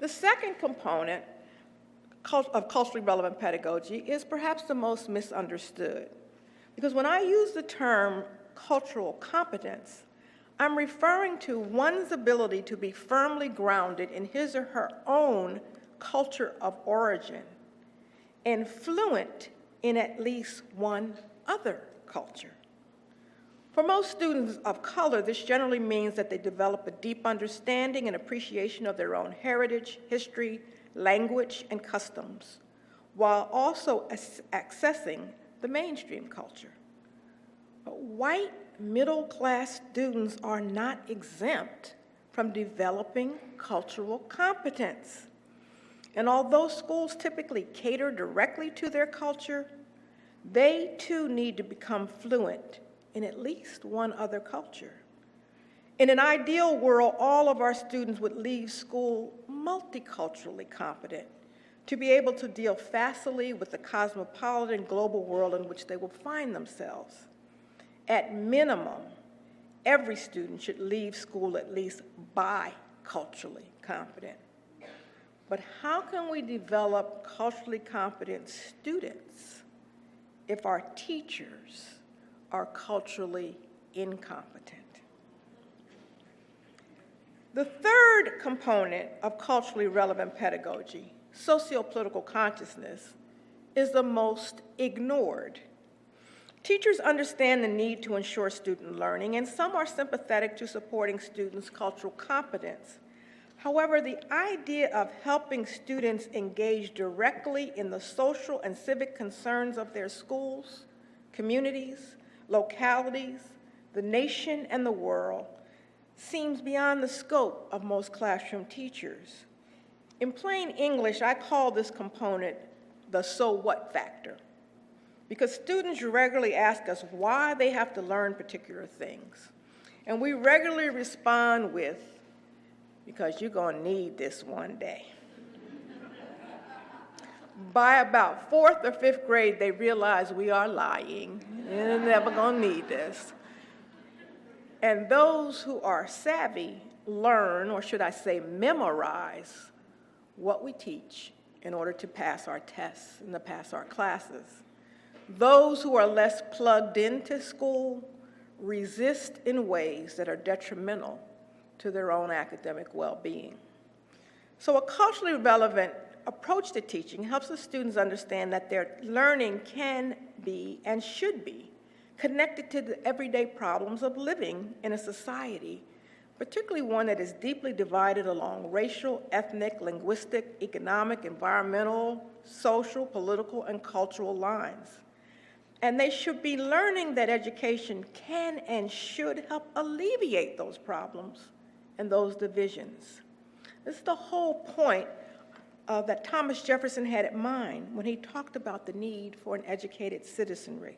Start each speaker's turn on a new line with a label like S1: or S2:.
S1: The second component of culturally relevant pedagogy is perhaps the most misunderstood, because when I use the term cultural competence, I'm referring to one's ability to be firmly grounded in his or her own culture of origin and fluent in at least one other culture. For most students of color, this generally means that they develop a deep understanding and appreciation of their own heritage, history, language, and customs, while also accessing the mainstream culture. But white middle-class students are not exempt from developing cultural competence. And although schools typically cater directly to their culture, they too need to become fluent in at least one other culture. In an ideal world, all of our students would leave school multiculturally competent to be able to deal facilely with the cosmopolitan global world in which they will find themselves. At minimum, every student should leave school at least biculturally competent. But how can we develop culturally competent students if our teachers are culturally incompetent? The third component of culturally relevant pedagogy, sociopolitical consciousness, is the most ignored. Teachers understand the need to ensure student learning, and some are sympathetic to supporting students' cultural competence. However, the idea of helping students engage directly in the social and civic concerns of their schools, communities, localities, the nation, and the world seems beyond the scope of most classroom teachers. In plain English, I call this component the so what factor, because students regularly ask us why they have to learn particular things. And we regularly respond with, because you're going to need this one day. By about 4th or 5th grade, they realize we are lying, and they're never going to need this. And those who are savvy learn, or should I say memorize, what we teach in order to pass our tests and to pass our classes. Those who are less plugged into school resist in ways that are detrimental to their own academic well-being. So a culturally relevant approach to teaching helps the students understand that their learning can be and should be connected to the everyday problems of living in a society, particularly one that is deeply divided along racial, ethnic, linguistic, economic, environmental, social, political, and cultural lines. And they should be learning that education can and should help alleviate those problems and those divisions. This is the whole point that Thomas Jefferson had in mind when he talked about the need for an educated citizenry.